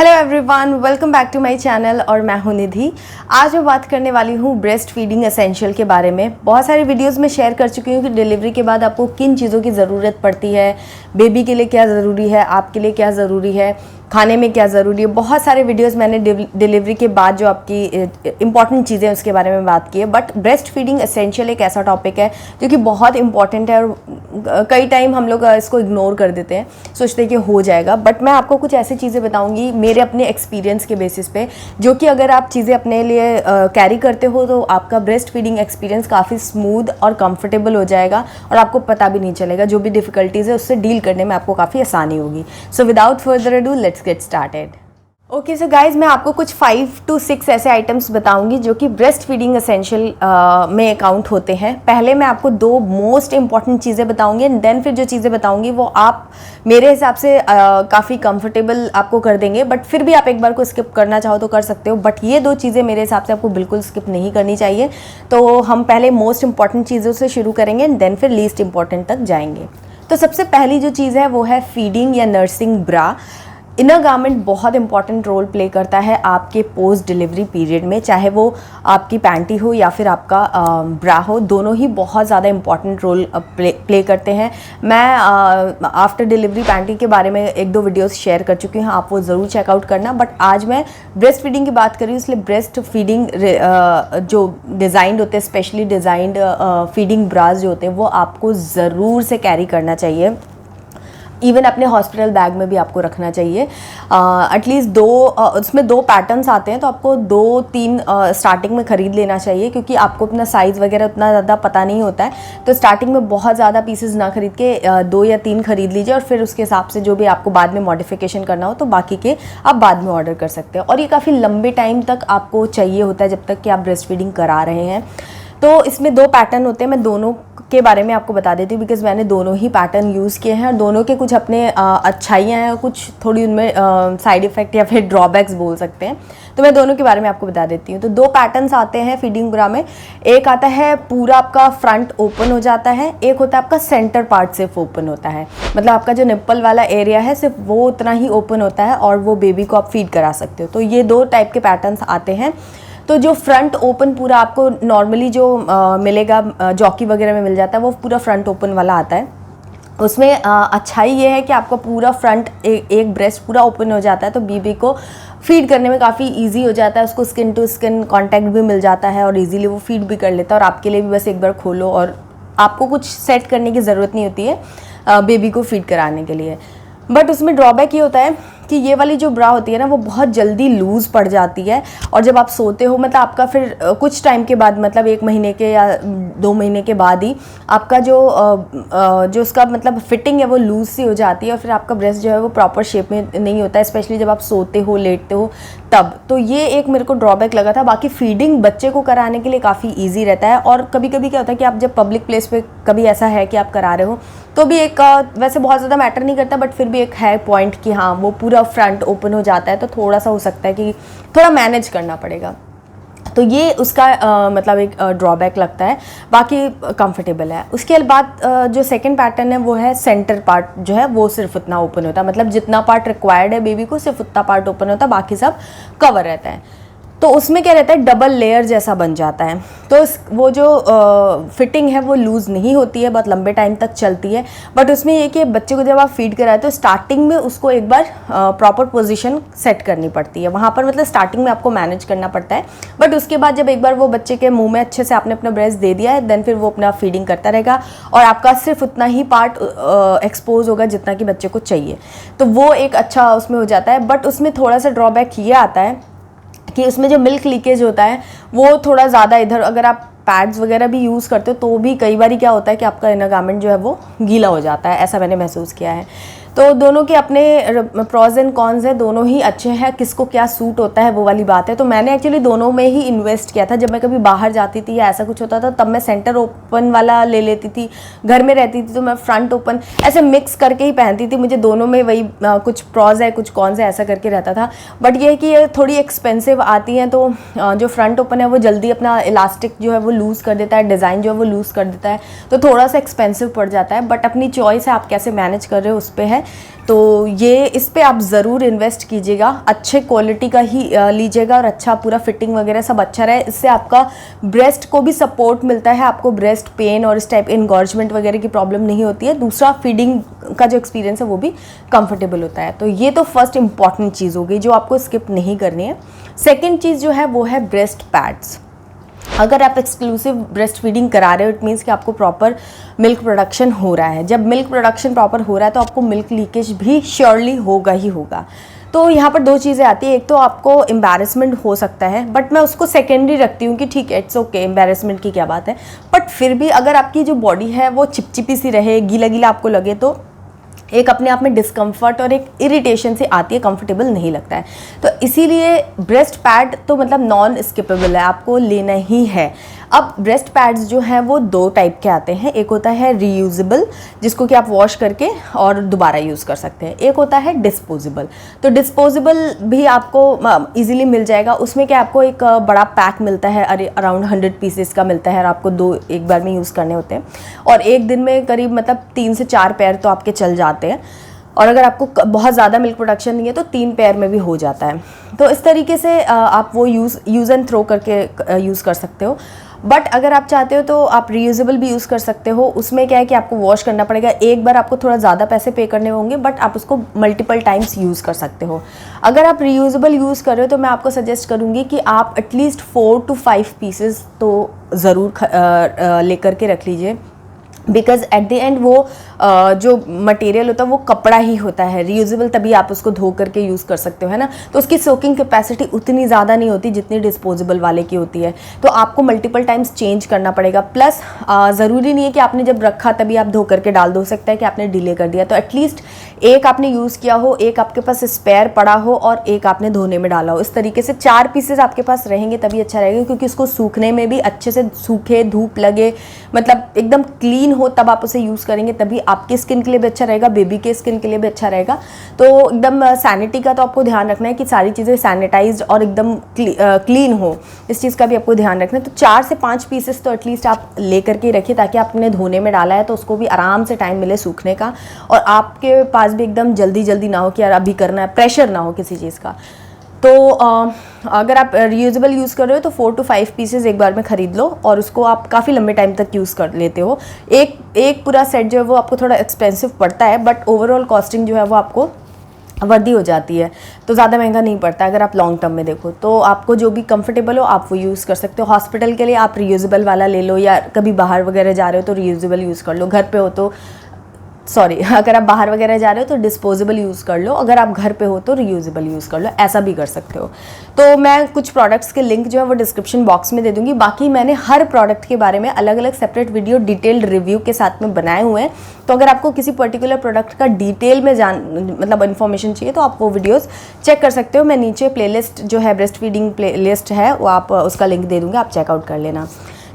Hello everyone, welcome back to my channel और मैं हूं निधि। आज मैं बात करने वाली हूं ब्रेस्ट फीडिंग एसेंशियल के बारे में। बहुत सारे वीडियोस में शेयर कर चुकी हूं कि डिलीवरी के बाद आपको किन चीज़ों की ज़रूरत पड़ती है, बेबी के लिए क्या ज़रूरी है, आपके लिए क्या ज़रूरी है, खाने में क्या ज़रूरी है। बहुत सारे वीडियोस मैंने डिलीवरी के बाद जो आपकी इंपॉर्टेंट चीज़ें उसके बारे में बात की है। बट ब्रेस्ट फीडिंग एसेंशियल एक ऐसा टॉपिक है जो कि बहुत इंपॉर्टेंट है और कई टाइम हम लोग इसको इग्नोर कर देते हैं, सोचते हैं कि हो जाएगा। बट मैं आपको कुछ ऐसी चीज़ें बताऊंगी मेरे अपने एक्सपीरियंस के बेसिस पे, जो कि अगर आप चीज़ें अपने लिए कैरी करते हो तो आपका ब्रेस्ट फीडिंग एक्सपीरियंस काफ़ी स्मूथ और कंफर्टेबल हो जाएगा और आपको पता भी नहीं चलेगा। जो भी डिफ़िकल्टीज़ है उससे डील करने में आपको काफ़ी आसानी होगी। So without further ado let's get started। Okay so guys, मैं आपको कुछ 5 to 6 ऐसे आइटम्स बताऊंगी जो कि ब्रेस्ट फीडिंग एसेंशियल में अकाउंट होते हैं। पहले मैं आपको 2 मोस्ट इंपॉर्टेंट चीज़ें बताऊंगी एंड देन फिर जो चीज़ें बताऊंगी वो आप मेरे हिसाब से काफ़ी कंफर्टेबल आपको कर देंगे। बट फिर भी आप एक बार को स्किप करना चाहो तो कर सकते हो, बट ये 2 चीज़ें मेरे हिसाब से आपको बिल्कुल स्किप नहीं करनी चाहिए। तो हम पहले मोस्ट इंपॉर्टेंट चीज़ों से शुरू करेंगे एंड देन फिर लीस्ट इंपॉर्टेंट तक जाएंगे। तो सबसे पहली जो चीज़ है वो है फीडिंग या नर्सिंग ब्रा। इनर गारमेंट बहुत इंपॉर्टेंट रोल प्ले करता है आपके पोस्ट डिलीवरी पीरियड में, चाहे वो आपकी पैंटी हो या फिर आपका ब्रा हो, दोनों ही बहुत ज़्यादा इंपॉर्टेंट रोल प्ले करते हैं। मैं आफ्टर डिलीवरी पैंटी के बारे में 1-2 वीडियोस शेयर कर चुकी हूँ, आप वो ज़रूर चेकआउट करना। बट आज मैं ब्रेस्ट फीडिंग की बात कर रही हूँ, इसलिए ब्रेस्ट फीडिंग जो डिज़ाइंड होते हैं, स्पेशली डिज़ाइंड फीडिंग ब्रास जो होते हैं वो आपको ज़रूर से कैरी करना चाहिए। इवन अपने हॉस्पिटल बैग में भी आपको रखना चाहिए। एटलीस्ट उसमें 2 पैटर्न्स आते हैं, तो आपको 2-3 स्टार्टिंग में ख़रीद लेना चाहिए, क्योंकि आपको अपना साइज़ वगैरह उतना ज़्यादा पता नहीं होता है। तो स्टार्टिंग में बहुत ज़्यादा पीसेस ना खरीद के 2 या 3 खरीद लीजिए और फिर उसके हिसाब से जो भी आपको बाद में मॉडिफिकेशन करना हो तो बाकी के आप बाद में ऑर्डर कर सकते हैं। और ये काफ़ी लंबे टाइम तक आपको चाहिए होता है जब तक कि आप ब्रेस्ट फीडिंग करा रहे हैं। तो इसमें 2 पैटर्न होते हैं, मैं दोनों के बारे में आपको बता देती हूँ बिकॉज़ मैंने दोनों ही पैटर्न यूज़ किए हैं और दोनों के कुछ अपने अच्छाइयाँ हैं और कुछ थोड़ी उनमें साइड इफ़ेक्ट या फिर ड्रॉबैक्स बोल सकते हैं। तो मैं दोनों के बारे में आपको बता देती हूँ। तो 2 पैटर्न्स आते हैं फीडिंग ब्रा में। एक आता है पूरा आपका फ्रंट ओपन हो जाता है, एक होता है आपका सेंटर पार्ट सिर्फ ओपन होता है, मतलब आपका जो निप्पल वाला एरिया है सिर्फ वो उतना ही ओपन होता है और वो बेबी को आप फीड करा सकते हो। तो ये 2 टाइप के पैटर्न्स आते हैं। तो जो फ्रंट ओपन पूरा आपको नॉर्मली जो मिलेगा जॉकी वगैरह में मिल जाता है, वो पूरा फ्रंट ओपन वाला आता है। उसमें अच्छाई ये है कि आपका पूरा फ्रंट एक ब्रेस्ट पूरा ओपन हो जाता है, तो बेबी को फीड करने में काफ़ी इजी हो जाता है, उसको स्किन टू स्किन कांटेक्ट भी मिल जाता है और इजीली वो फीड भी कर लेता है। और आपके लिए भी बस एक बार खोलो और आपको कुछ सेट करने की ज़रूरत नहीं होती है बेबी को फीड कराने के लिए। बट उसमें ड्रॉबैक ये होता है कि ये वाली जो ब्रा होती है ना वो बहुत जल्दी लूज़ पड़ जाती है और जब आप सोते हो, मतलब आपका फिर कुछ टाइम के बाद, मतलब 1 महीने के या 2 महीने के बाद ही आपका जो उसका मतलब फिटिंग है वो लूज़ सी हो जाती है और फिर आपका ब्रेस्ट जो है वो प्रॉपर शेप में नहीं होता है, स्पेशली जब आप सोते हो, लेटते हो तब। तो ये एक मेरे को ड्रॉबैक लगा था। बाकी फीडिंग बच्चे को कराने के लिए काफ़ी ईजी रहता है। और कभी कभी क्या होता है कि आप जब पब्लिक प्लेस पे कभी ऐसा है कि आप करा रहे हो तो भी एक वैसे बहुत ज़्यादा मैटर नहीं करता, बट फिर भी एक है पॉइंट कि हाँ वो पूरा फ्रंट ओपन हो जाता है, तो थोड़ा सा हो सकता है कि थोड़ा मैनेज करना पड़ेगा। तो ये उसका मतलब एक ड्रॉबैक लगता है, बाकी कंफर्टेबल है। उसके बाद जो सेकंड पैटर्न है वो है सेंटर पार्ट जो है वो सिर्फ उतना ओपन होता है, मतलब जितना पार्ट रिक्वायर्ड है बेबी को सिर्फ उतना पार्ट ओपन होता है, बाकी सब कवर रहता है। तो उसमें क्या रहता है, डबल लेयर जैसा बन जाता है। तो वो जो फिटिंग है वो लूज़ नहीं होती है, बहुत लंबे टाइम तक चलती है। बट उसमें ये कि बच्चे को जब आप फीड कराए तो स्टार्टिंग में उसको एक बार प्रॉपर पोजीशन सेट करनी पड़ती है, वहाँ पर मतलब स्टार्टिंग में आपको मैनेज करना पड़ता है। बट उसके बाद जब एक बार वो बच्चे के मुँह में अच्छे से आपने अपना ब्रेस्ट दे दिया है, देन फिर वो अपना फीडिंग करता रहेगा और आपका सिर्फ उतना ही पार्ट एक्सपोज होगा जितना कि बच्चे को चाहिए। तो वो एक अच्छा उसमें हो जाता है। बट उसमें थोड़ा सा ड्रॉबैक ये आता है कि उसमें जो मिल्क लीकेज होता है वो थोड़ा ज़्यादा, इधर अगर आप पैड्स वगैरह भी यूज़ करते हो तो भी कई बार क्या होता है कि आपका इनर गारमेंट जो है वो गीला हो जाता है, ऐसा मैंने महसूस किया है। तो दोनों के अपने प्रॉज एंड कॉन्स हैं, दोनों ही अच्छे हैं, किसको क्या सूट होता है वो वाली बात है। तो मैंने एक्चुअली दोनों में ही इन्वेस्ट किया था। जब मैं कभी बाहर जाती थी या ऐसा कुछ होता था तब मैं सेंटर ओपन वाला ले लेती थी, घर में रहती थी तो मैं फ्रंट ओपन, ऐसे मिक्स करके ही पहनती थी। मुझे दोनों में वही कुछ प्रॉज है कुछ कॉन्स है ऐसा करके रहता था। बट ये है कि ये थोड़ी एक्सपेंसिव आती हैं, तो जो फ्रंट ओपन है वो जल्दी अपना इलास्टिक जो है वो लूज़ कर देता है, डिज़ाइन जो है वो लूज़ कर देता है, तो थोड़ा सा एक्सपेंसिव पड़ जाता है। बट अपनी चॉइस है, आप कैसे मैनेज कर रहे हो उस पर है। है। तो ये इस पे आप ज़रूर इन्वेस्ट कीजिएगा, अच्छे क्वालिटी का ही लीजिएगा और अच्छा पूरा फिटिंग वगैरह सब अच्छा रहे। इससे आपका ब्रेस्ट को भी सपोर्ट मिलता है, आपको ब्रेस्ट पेन और इस टाइप इनगॉर्जमेंट वगैरह की प्रॉब्लम नहीं होती है। दूसरा, फीडिंग का जो एक्सपीरियंस है वो भी कंफर्टेबल होता है। तो ये तो फर्स्ट इंपॉर्टेंट चीज़ हो गई जो आपको स्किप नहीं करनी है। सेकेंड चीज़ जो है वो है ब्रेस्ट पैड्स। अगर आप एक्सक्लूसिव ब्रेस्ट फीडिंग करा रहे हो, इट मीन्स कि आपको प्रॉपर मिल्क प्रोडक्शन हो रहा है। जब मिल्क प्रोडक्शन प्रॉपर हो रहा है तो आपको मिल्क लीकेज भी श्योरली होगा ही होगा। तो यहाँ पर दो चीज़ें आती है, एक तो आपको एम्बैरेसमेंट हो सकता है, बट मैं उसको सेकेंडरी रखती हूँ कि ठीक है, इट्स ओके, एम्बैरेसमेंट की क्या बात है। बट फिर भी अगर आपकी जो बॉडी है वो चिपचिपी सी रहे, गीला गीला आपको लगे, तो एक अपने आप में डिस्कम्फर्ट और एक इरिटेशन से आती है, कंफर्टेबल नहीं लगता है। तो इसीलिए ब्रेस्ट पैड तो मतलब नॉन स्किपेबल है, आपको लेना ही है। अब ब्रेस्ट पैड्स जो हैं वो दो टाइप के आते हैं, एक होता है रीयूजेबल जिसको कि आप वॉश करके और दोबारा यूज़ कर सकते हैं, एक होता है डिस्पोजेबल। तो डिस्पोजेबल भी आपको इजीली मिल जाएगा, उसमें क्या आपको एक बड़ा पैक मिलता है, अराउंड 100 पीसेस का मिलता है और आपको 2 एक बार में यूज़ करने होते हैं और एक दिन में करीब मतलब 3 से 4 पैर तो आपके चल जाते हैं। और अगर आपको बहुत ज़्यादा मिल्क प्रोडक्शन नहीं है तो 3 पैर में भी हो जाता है। तो इस तरीके से आप वो यूज़ एंड थ्रो करके यूज़ कर सकते हो। बट अगर आप चाहते हो तो आप रीयूजेबल भी यूज़ कर सकते हो। उसमें क्या है कि आपको वॉश करना पड़ेगा, एक बार आपको थोड़ा ज़्यादा पैसे पे करने होंगे, बट आप उसको मल्टीपल टाइम्स यूज़ कर सकते हो। अगर आप रीयूजेबल यूज़ कर रहे हो तो मैं आपको सजेस्ट करूँगी कि आप एटलीस्ट 4 to 5 पीसेस तो ज़रूर लेकर के रख लीजिए, बिकॉज एट द एंड वो जो मटेरियल होता है वो कपड़ा ही होता है। रीयूजेबल तभी आप उसको धो करके यूज़ कर सकते हो, है ना। तो उसकी सोकिंग कैपेसिटी उतनी ज़्यादा नहीं होती जितनी डिस्पोजेबल वाले की होती है। तो आपको मल्टीपल टाइम्स चेंज करना पड़ेगा। प्लस ज़रूरी नहीं है कि आपने जब रखा तभी आप धो करके डाल दो, सकता है कि आपने डिले कर दिया। तो एटलीस्ट एक आपने यूज़ किया हो, एक आपके पास स्पेयर पड़ा हो और एक आपने धोने में डाला हो। इस तरीके से 4 पीसेस आपके पास रहेंगे तभी अच्छा रहेगा, क्योंकि उसको सूखने में भी अच्छे से सूखे, धूप लगे, मतलब एकदम क्लीन हो, तब आप उसे यूज़ करेंगे, तभी आपकी स्किन के लिए भी अच्छा रहेगा, बेबी के स्किन के लिए भी अच्छा रहेगा। तो एकदम सैनिटी का तो आपको ध्यान रखना है कि सारी चीज़ें सैनिटाइज्ड और एकदम क्लीन हो, इस चीज़ का भी आपको ध्यान रखना है। तो 4 से 5 पीसेस तो एटलीस्ट आप ले करके रखिए, ताकि आपने धोने में डाला है तो उसको भी आराम से टाइम मिले सूखने का, और आपके पास भी एकदम जल्दी जल्दी ना हो कि यार अभी करना है, प्रेशर ना हो किसी चीज़ का। तो अगर आप रीयूजेबल यूज़ कर रहे हो तो 4 to 5 पीसेस एक बार में ख़रीद लो और उसको आप काफ़ी लंबे टाइम तक यूज़ कर लेते हो। एक पूरा सेट जो है वो आपको थोड़ा एक्सपेंसिव पड़ता है, बट ओवरऑल कॉस्टिंग जो है वो आपको वर्दी हो जाती है, तो ज़्यादा महंगा नहीं पड़ता। अगर आप लॉन्ग टर्म में देखो तो आपको जो भी कंफर्टेबल हो आप वो यूज़ कर सकते हो। हॉस्पिटल के लिए आप रीयूजेबल वाला ले लो, या कभी बाहर वगैरह जा रहे हो तो रीयूजेबल यूज़ कर लो। घर पे हो तो अगर आप बाहर वगैरह जा रहे हो तो डिस्पोजेबल यूज़ कर लो, अगर आप घर पे हो तो रीयूजेबल यूज़ कर लो, ऐसा भी कर सकते हो। तो मैं कुछ प्रोडक्ट्स के लिंक जो है वो डिस्क्रिप्शन बॉक्स में दे दूँगी। बाकी मैंने हर प्रोडक्ट के बारे में अलग अलग सेपरेट वीडियो डिटेल्ड रिव्यू के साथ में बनाए हुए हैं। तो अगर आपको किसी पर्टिकुलर प्रोडक्ट का डिटेल में मतलब इन्फॉर्मेशन चाहिए तो आप वो वीडियोज़ चेक कर सकते हो। मैं नीचे प्लेलिस्ट जो है ब्रेस्ट फीडिंग प्लेलिस्ट है वो आप उसका लिंक दे दूँगी, आप चेकआउट कर लेना,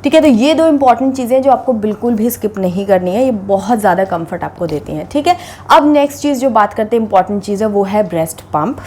ठीक है। तो ये 2 इंपॉर्टेंट चीज़ें जो आपको बिल्कुल भी स्किप नहीं करनी है, ये बहुत ज़्यादा कंफर्ट आपको देती हैं, ठीक है। अब नेक्स्ट चीज़ जो बात करते हैं इंपॉर्टेंट चीज़ है वो है ब्रेस्ट पंप।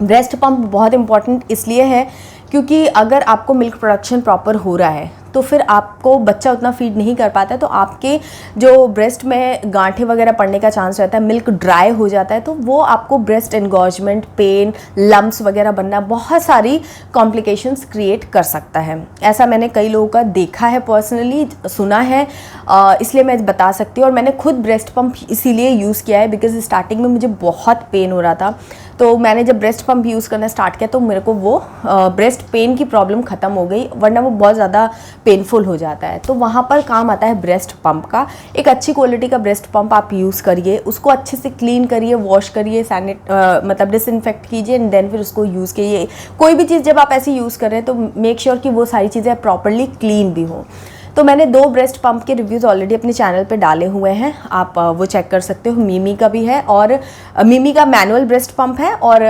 ब्रेस्ट पंप बहुत इंपॉर्टेंट इसलिए है क्योंकि अगर आपको मिल्क प्रोडक्शन प्रॉपर हो रहा है तो फिर आपको बच्चा उतना फीड नहीं कर पाता है, तो आपके जो ब्रेस्ट में गांठें वगैरह पड़ने का चांस रहता है, मिल्क ड्राई हो जाता है, तो वो आपको ब्रेस्ट एनगॉर्जमेंट, पेन, लम्प्स वगैरह बनना, बहुत सारी कॉम्प्लिकेशंस क्रिएट कर सकता है। ऐसा मैंने कई लोगों का देखा है, पर्सनली सुना है, इसलिए मैं बता सकती हूँ। और मैंने खुद ब्रेस्ट पंप इसीलिए यूज़ किया है बिकॉज स्टार्टिंग में मुझे बहुत पेन हो रहा था। तो मैंने जब ब्रेस्ट पंप यूज़ करना स्टार्ट किया तो मेरे को वो ब्रेस्ट पेन की प्रॉब्लम ख़त्म हो गई, वरना वो बहुत ज़्यादा पेनफुल हो जाता है। तो वहाँ पर काम आता है ब्रेस्ट पंप का। एक अच्छी क्वालिटी का ब्रेस्ट पंप आप यूज़ करिए, उसको अच्छे से क्लीन करिए, वॉश करिए, मतलब डिसइंफेक्ट कीजिए एंड देन फिर उसको यूज़ कीजिए। कोई भी चीज़ जब आप ऐसे यूज़ कर रहे हैं तो मेक श्योर कि वो सारी चीज़ें प्रॉपरली क्लीन भी हों। तो मैंने 2 ब्रेस्ट पंप के रिव्यूज़ ऑलरेडी अपने चैनल पे डाले हुए हैं, आप वो चेक कर सकते हो। मिमी का भी है, और मिमी का मैनुअल ब्रेस्ट पंप है, और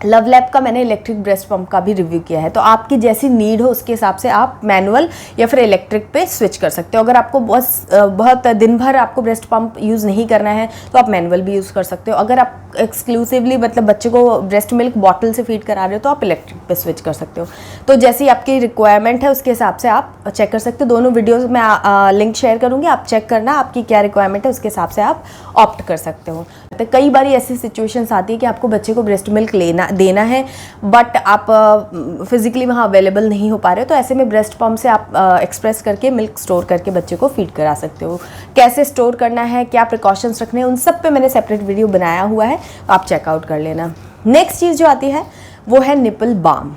लव लैब का मैंने इलेक्ट्रिक ब्रेस्ट पंप का भी रिव्यू किया है। तो आपकी जैसी नीड हो उसके हिसाब से आप मैनुअल या फिर इलेक्ट्रिक पे स्विच कर सकते हो। अगर आपको बहुत दिन भर आपको ब्रेस्ट पंप यूज़ नहीं करना है तो आप मैनुअल भी यूज़ कर सकते हो। अगर आप एक्सक्लूसिवली मतलब बच्चे को ब्रेस्ट मिल्क बॉटल से फीड करा रहे हो तो आप इलेक्ट्रिक पे स्विच कर सकते हो। तो जैसी आपकी रिक्वायरमेंट है उसके हिसाब से आप चेक कर सकते हो। दोनों वीडियोज़ में लिंक शेयर करूँगी, आप चेक करना आपकी क्या रिक्वायरमेंट है, उसके हिसाब से आप ऑप्ट कर सकते हो। तो कई बार ऐसी सिचुएशंस आती है कि आपको बच्चे को ब्रेस्ट मिल्क देना है बट आप फिजिकली वहाँ अवेलेबल नहीं हो पा रहे हो, तो ऐसे में ब्रेस्ट पंप से आप एक्सप्रेस करके मिल्क स्टोर करके बच्चे को फीड करा सकते हो। कैसे स्टोर करना है, क्या प्रिकॉशंस रखने हैं, उन सब पे मैंने सेपरेट वीडियो बनाया हुआ है, तो आप चेकआउट कर लेना। नेक्स्ट चीज़ जो आती है वो है निपल बाम।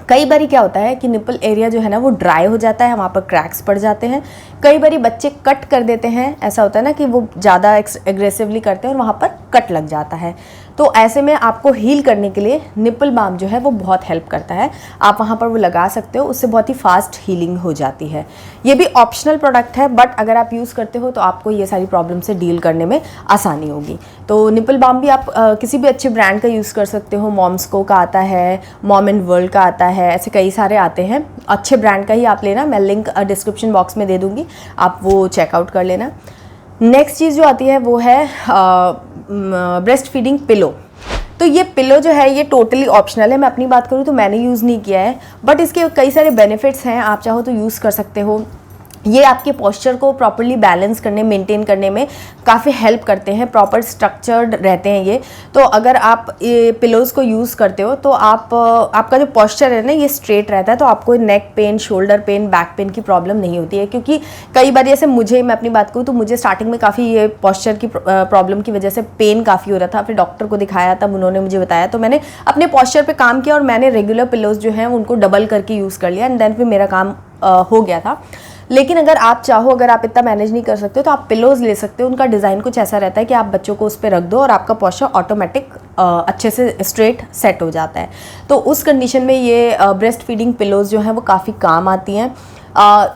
कई बारी क्या होता है कि निपल एरिया जो है ना वो ड्राई हो जाता है, वहाँ पर क्रैक्स पड़ जाते हैं। कई बारी बच्चे कट कर देते हैं, ऐसा होता है ना कि वो ज़्यादा एग्रेसिवली करते हैं और वहाँ पर कट लग जाता है। तो ऐसे में आपको हील करने के लिए निपल बाम जो है वो बहुत हेल्प करता है। आप वहाँ पर वो लगा सकते हो, उससे बहुत ही फास्ट हीलिंग हो जाती है। ये भी ऑप्शनल प्रोडक्ट है बट अगर आप यूज़ करते हो तो आपको ये सारी प्रॉब्लम से डील करने में आसानी होगी। तो निपल बाम भी आप किसी भी अच्छे ब्रांड का यूज़ कर सकते हो। मॉम्सको का आता है, मॉम एंड वर्ल्ड का आता है, ऐसे कई सारे आते हैं। अच्छे ब्रांड का ही आप लेना, मैं लिंक डिस्क्रिप्शन बॉक्स में दे दूँगी, आप वो चेकआउट कर लेना। नेक्स्ट चीज़ जो आती है वो है ब्रेस्ट फीडिंग पिलो। तो ये पिलो जो है ये टोटली ऑप्शनल है। मैं अपनी बात करूँ तो मैंने यूज़ नहीं किया है बट इसके कई सारे बेनिफिट्स हैं, आप चाहो तो यूज़ कर सकते हो। ये आपके पोस्चर को प्रॉपर्ली बैलेंस करने, मेंटेन करने में काफ़ी हेल्प करते हैं, प्रॉपर स्ट्रक्चर्ड रहते हैं ये। तो अगर आप ये पिलोज़ को यूज़ करते हो तो आपका जो पोस्चर है ना ये स्ट्रेट रहता है, तो आपको neck pain, shoulder pain, back pain की प्रॉब्लम नहीं होती है। क्योंकि कई बार जैसे मैं अपनी बात करूँ तो मुझे स्टार्टिंग में काफ़ी ये पोस्चर की प्रॉब्लम की वजह से पेन काफ़ी हो रहा था। फिर डॉक्टर को दिखाया, तब उन्होंने मुझे बताया, तो मैंने अपने पोस्चर पर काम किया और मैंने रेगुलर पिलोज़ जो हैं उनको डबल करके यूज़ कर लिया एंड देन फिर मेरा काम हो गया था। लेकिन अगर आप चाहो, अगर आप इतना मैनेज नहीं कर सकते हो तो आप पिलोज़ ले सकते हो। उनका डिज़ाइन कुछ ऐसा रहता है कि आप बच्चों को उस पर रख दो और आपका पोस्चर ऑटोमेटिक अच्छे से स्ट्रेट सेट हो जाता है। तो उस कंडीशन में ये ब्रेस्ट फीडिंग पिलोज़ जो हैं वो काफ़ी काम आती हैं।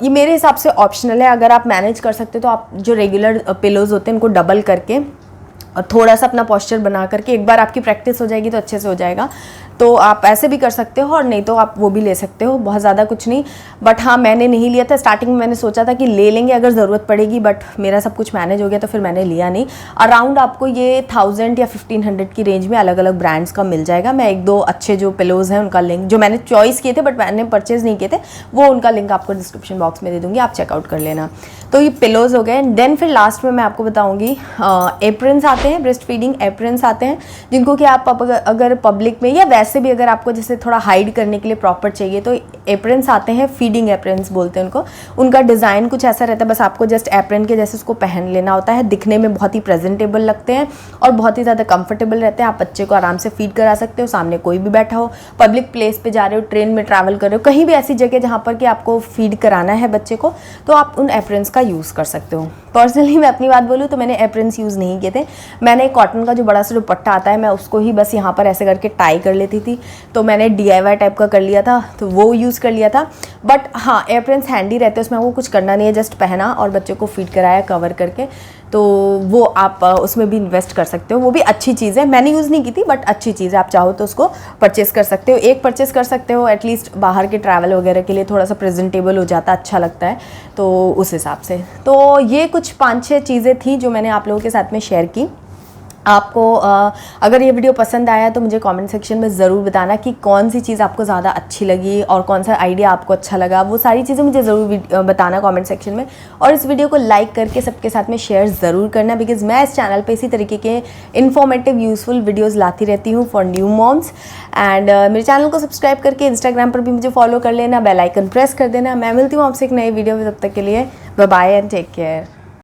ये मेरे हिसाब से ऑप्शनल है। अगर आप मैनेज कर सकते हो तो आप जो रेगुलर पिलोज़ होते हैं उनको डबल करके और थोड़ा सा अपना पोस्चर बना करके, एक बार आपकी प्रैक्टिस हो जाएगी तो अच्छे से हो जाएगा, तो आप ऐसे भी कर सकते हो और नहीं तो आप वो भी ले सकते हो, बहुत ज़्यादा कुछ नहीं। बट हाँ, मैंने नहीं लिया था। स्टार्टिंग में मैंने सोचा था कि ले लेंगे अगर ज़रूरत पड़ेगी, बट मेरा सब कुछ मैनेज हो गया तो फिर मैंने लिया नहीं। अराउंड आपको ये 1000 या 1500 की रेंज में अलग अलग ब्रांड्स का मिल जाएगा। मैं एक दो अच्छे जो पिलोज़ हैं उनका लिंक, जो मैंने चॉइस किए थे बट मैंने परचेज़ नहीं किए थे, वो उनका लिंक आपको डिस्क्रिप्शन बॉक्स में दे दूँगी, आप चेकआउट कर लेना। तो ये पिलोज़ हो गए। देन फिर लास्ट में मैं आपको बताऊँगी एप्रन्स आते हैं, ब्रेस्ट फीडिंग एप्रन्स आते हैं, जिनको कि आप अगर पब्लिक में या वैसे भी अगर आपको जैसे थोड़ा हाइड करने के लिए प्रॉपर चाहिए तो एप्रन्स आते हैं, फीडिंग एप्रन्स बोलते हैं उनको। उनका डिज़ाइन कुछ ऐसा रहता है, बस आपको जस्ट एप्रन के जैसे उसको पहन लेना होता है। दिखने में बहुत ही प्रेजेंटेबल लगते हैं और बहुत ही ज़्यादा कंफर्टेबल रहते हैं। आप बच्चे को आराम से फीड करा सकते हो, सामने कोई भी बैठा हो, पब्लिक प्लेस पे जा रहे हो, ट्रेन में ट्रैवल कर रहे हो, कहीं भी ऐसी जगह जहाँ पर कि आपको फीड कराना है बच्चे को, तो आप उन एप्रन्स का यूज़ कर सकते हो। पर्सनली मैं अपनी बात बोलूँ तो मैंने एप्रन्स यूज़ नहीं किए थे। मैंने कॉटन का जो बड़ा सा दुपट्टा आता है, मैं उसको ही बस यहाँ पर ऐसे करके टाई कर लेती थी, तो मैंने DIY टाइप का कर लिया था, तो वो यूज़ कर लिया था। बट हाँ, एप्रन्स हैंडी रहते हैं, उसमें आपको कुछ करना नहीं है, जस्ट पहना और बच्चे को फीड कराया कवर करके, तो वो आप उसमें भी इन्वेस्ट कर सकते हो। वो भी अच्छी चीज़ है, मैंने यूज़ नहीं की थी बट अच्छी चीज़ है। आप चाहो तो उसको परचेज़ कर सकते हो, एक परचेज़ कर सकते हो, एटलीस्ट बाहर के ट्रैवल वगैरह के लिए थोड़ा सा प्रेजेंटेबल हो जाता, अच्छा लगता है, तो उस हिसाब से। तो ये कुछ 5-6 चीज़ें थी जो मैंने आप लोगों के साथ में शेयर की। आपको अगर ये वीडियो पसंद आया तो मुझे कमेंट सेक्शन में ज़रूर बताना कि कौन सी चीज़ आपको ज़्यादा अच्छी लगी और कौन सा आइडिया आपको अच्छा लगा। वो सारी चीज़ें मुझे ज़रूर बताना कमेंट सेक्शन में, और इस वीडियो को लाइक करके सबके साथ में शेयर ज़रूर करना, बिकॉज़ मैं इस चैनल पे इसी तरीके के इन्फॉर्मेटिव यूज़फुल वीडियोज़ लाती रहती हूँ फॉर न्यू मॉम्स। एंड मेरे चैनल को सब्सक्राइब करके इंस्टाग्राम पर भी मुझे फॉलो कर लेना, बेल आइकन प्रेस कर देना। मैं मिलती हूँ आपसे एक नई वीडियो में, तब तक के लिए bye bye and take care.